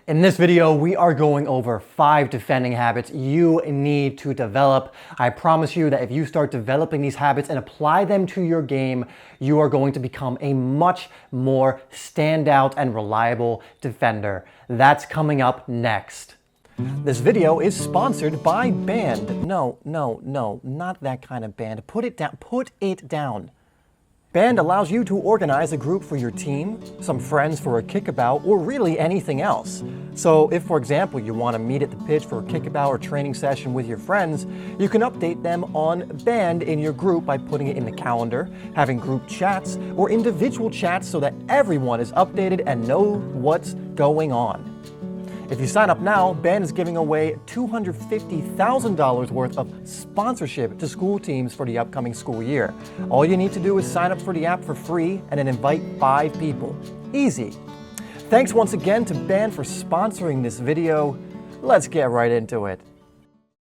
In this video, we are going over 5 defending habits you need to develop. I promise you that if you start developing these habits and apply them to your game, you are going to become a much more standout and reliable defender. That's coming up next. This video is sponsored by Band. No, not that kind of band. Put it down. Band allows you to organize a group for your team, some friends for a kickabout, or really anything else. So if, for example, you want to meet at the pitch for a kickabout or training session with your friends, you can update them on Band in your group by putting it in the calendar, having group chats, or individual chats so that everyone is updated and know what's going on. If you sign up now, Band is giving away $250,000 worth of sponsorship to school teams for the upcoming school year. All you need to do is sign up for the app for free and then invite 5 people. Easy. Thanks once again to Band for sponsoring this video. Let's get right into it.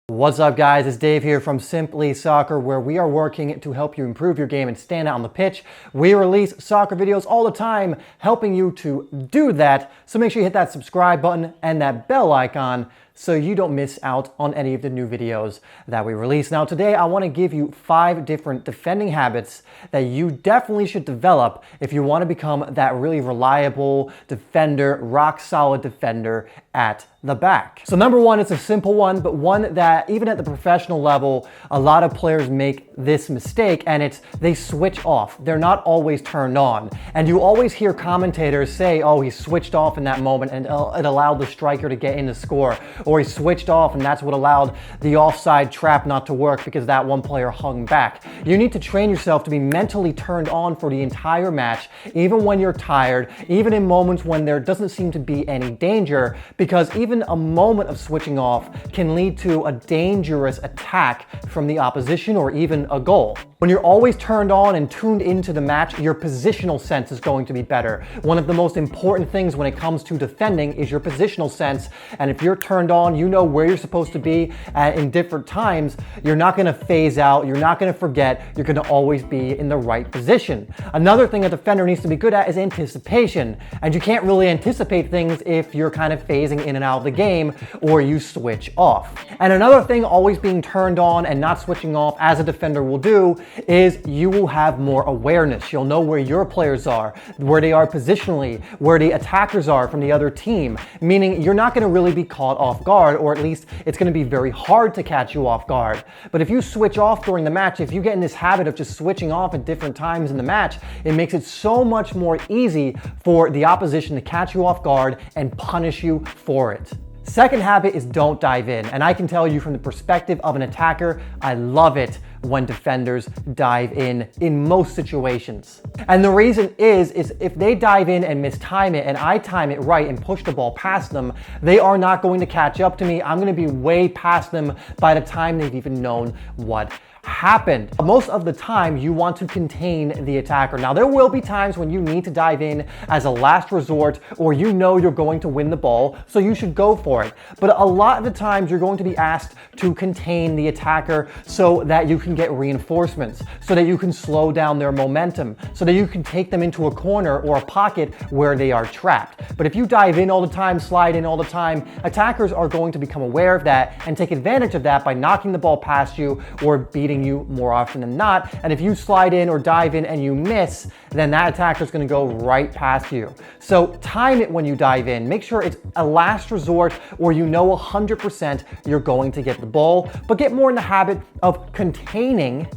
What's up, guys? It's Dave here from SimplySoccer, where we are working to help you improve your game and stand out on the pitch. We release soccer videos all the time, helping you to do that. So make sure you hit that subscribe button and that bell icon so you don't miss out on any of the new videos that we release. Now today I want to give you 5 different defending habits that you definitely should develop if you want to become that really reliable defender, rock solid defender at the back. So number 1, it's a simple one, but one that even at the professional level, a lot of players make this mistake, and it's they switch off. They're not always turned on. And you always hear commentators say, oh, he switched off in that moment and it allowed the striker to get in the score. Or he switched off and that's what allowed the offside trap not to work because that one player hung back. You need to train yourself to be mentally turned on for the entire match, even when you're tired, even in moments when there doesn't seem to be any danger, because even a moment of switching off can lead to a dangerous attack from the opposition or even a goal. When you're always turned on and tuned into the match, your positional sense is going to be better. One of the most important things when it comes to defending is your positional sense, and if you're turned on, you know where you're supposed to be in different times. You're not going to phase out, you're not going to forget, you're going to always be in the right position. Another thing a defender needs to be good at is anticipation, and you can't really anticipate things if you're kind of phasing in and out of the game or you switch off. And another thing always being turned on and not switching off, as a defender will do, is you will have more awareness. You'll know where your players are, where they are positionally, where the attackers are from the other team, meaning you're not going to really be caught off guard, or at least it's going to be very hard to catch you off guard. But if you switch off during the match, if you get in this habit of just switching off at different times in the match, it makes it so much more easy for the opposition to catch you off guard and punish you for it. Second habit is don't dive in. And I can tell you from the perspective of an attacker, I love it when defenders dive in most situations. And the reason is if they dive in and mistime it and I time it right and push the ball past them, they are not going to catch up to me. I'm going to be way past them by the time they've even known what happened. Most of the time you want to contain the attacker. Now there will be times when you need to dive in as a last resort, or you know you're going to win the ball, so you should go for it. But a lot of the times you're going to be asked to contain the attacker so that you can get reinforcements, so that you can slow down their momentum, so that you can take them into a corner or a pocket where they are trapped. But if you dive in all the time, slide in all the time, attackers are going to become aware of that and take advantage of that by knocking the ball past you or beating you more often than not. And if you slide in or dive in and you miss, then that attacker is going to go right past you. So time it when you dive in. Make sure it's a last resort, or you know 100% you're going to get the ball, but get more in the habit of containing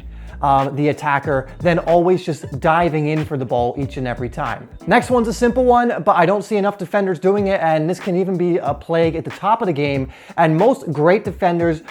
the attacker than always just diving in for the ball each and every time. Next one's a simple one, but I don't see enough defenders doing it, and this can even be a plague at the top of the game. And most great defenders,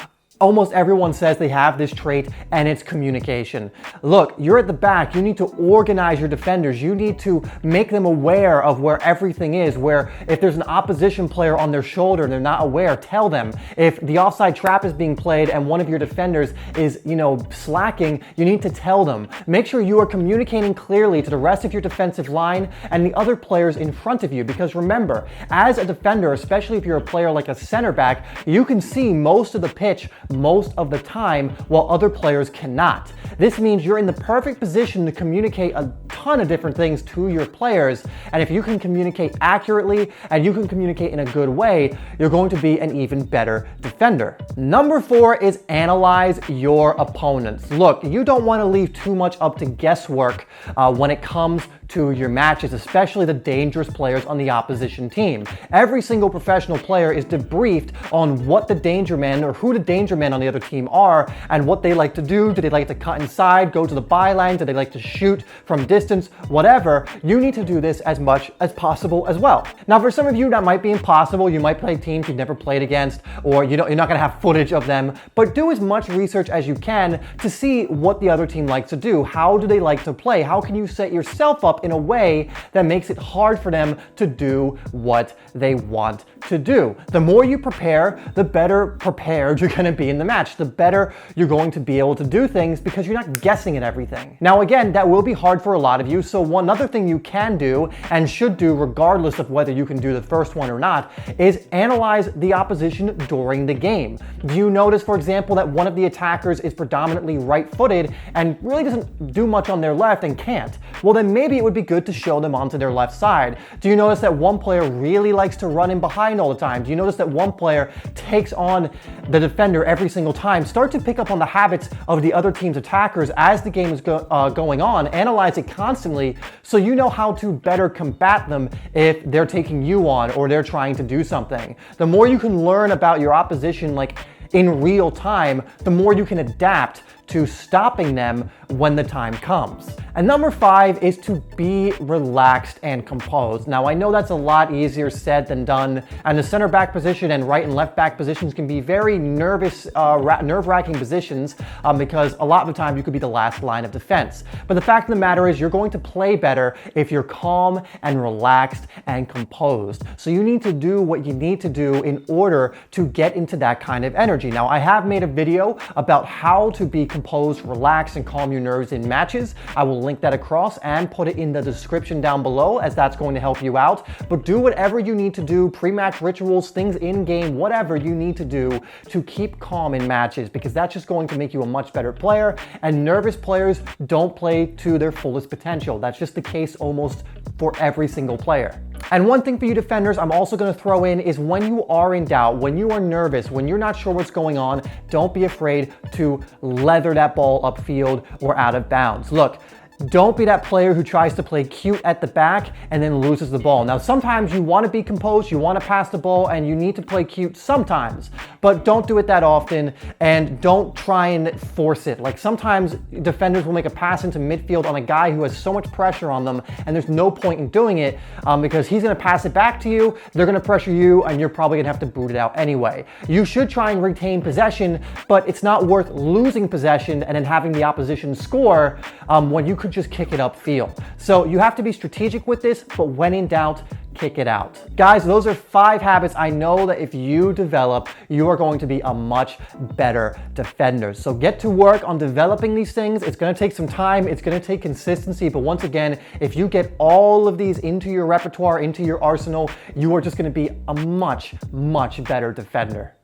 almost everyone says they have this trait, and it's communication. Look, you're at the back. You need to organize your defenders. You need to make them aware of where everything is, where if there's an opposition player on their shoulder and they're not aware, tell them. If the offside trap is being played and one of your defenders is, slacking, you need to tell them. Make sure you are communicating clearly to the rest of your defensive line and the other players in front of you, because remember, as a defender, especially if you're a player like a center back, you can see most of the pitch most of the time while other players cannot. This means you're in the perfect position to communicate a ton of different things to your players. And if you can communicate accurately and you can communicate in a good way, you're going to be an even better defender. Number 4 is analyze your opponents. Look, you don't want to leave too much up to guesswork when it comes to your matches, especially the dangerous players on the opposition team. Every single professional player is debriefed on what the danger men or who the danger men on the other team are and what they like to do. Do they like to cut inside, go to the byline? Do they like to shoot from distance? Whatever. You need to do this as much as possible as well. Now, for some of you, that might be impossible. You might play teams you've never played against, or you're not going to have footage of them, but do as much research as you can to see what the other team likes to do. How do they like to play? How can you set yourself up in a way that makes it hard for them to do what they want to do? The more you prepare, the better prepared you're going to be in the match. The better you're going to be able to do things because you're not guessing at everything. Now, again, that will be hard for a lot of you. So one other thing you can do and should do, regardless of whether you can do the first one or not, is analyze the opposition during the game. Do you notice, for example, that one of the attackers is predominantly right-footed and really doesn't do much on their left and can't? Well, then maybe it would be good to show them onto their left side. Do you notice that one player really likes to run in behind all the time? Do you notice that one player takes on the defender every single time? Start to pick up on the habits of the other team's attackers as the game is going on. Analyze it constantly so you know how to better combat them if they're taking you on or they're trying to do something. The more you can learn about your opposition, like in real time, the more you can adapt to stopping them when the time comes. And number 5 is to be relaxed and composed. Now, I know that's a lot easier said than done, and the center back position and right and left back positions can be very nerve-wracking positions because a lot of the time you could be the last line of defense. But the fact of the matter is you're going to play better if you're calm and relaxed and composed. So you need to do what you need to do in order to get into that kind of energy. Now, I have made a video about how to be composed, relax, and calm your nerves in matches. I will link that across and put it in the description down below, as that's going to help you out. But do whatever you need to do, pre-match rituals, things in-game, whatever you need to do to keep calm in matches, because that's just going to make you a much better player. And nervous players don't play to their fullest potential. That's just the case almost for every single player. And one thing for you defenders I'm also going to throw in is when you are in doubt, when you are nervous, when you're not sure what's going on, don't be afraid to leather that ball upfield or out of bounds. Look, don't be that player who tries to play cute at the back and then loses the ball. Now, sometimes you want to be composed, you want to pass the ball, and you need to play cute sometimes, but don't do it that often and don't try and force it. Like sometimes defenders will make a pass into midfield on a guy who has so much pressure on them, and there's no point in doing it because he's going to pass it back to you, they're going to pressure you, and you're probably going to have to boot it out anyway. You should try and retain possession, but it's not worth losing possession and then having the opposition score when you could just kick it upfield. So you have to be strategic with this, but when in doubt, kick it out. Guys, those are 5 habits I know that if you develop, you are going to be a much better defender. So get to work on developing these things. It's going to take some time. It's going to take consistency. But once again, if you get all of these into your repertoire, into your arsenal, you are just going to be a much, much better defender.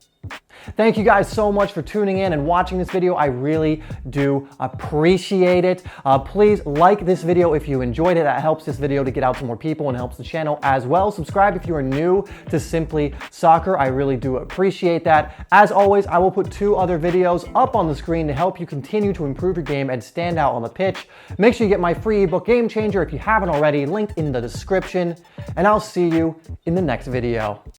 Thank you guys so much for tuning in and watching this video. I really do appreciate it. Please like this video if you enjoyed it. That helps this video to get out to more people and helps the channel as well. Subscribe if you are new to Simply Soccer. I really do appreciate that. As always, I will put 2 other videos up on the screen to help you continue to improve your game and stand out on the pitch. Make sure you get my free ebook Game Changer if you haven't already, linked in the description. And I'll see you in the next video.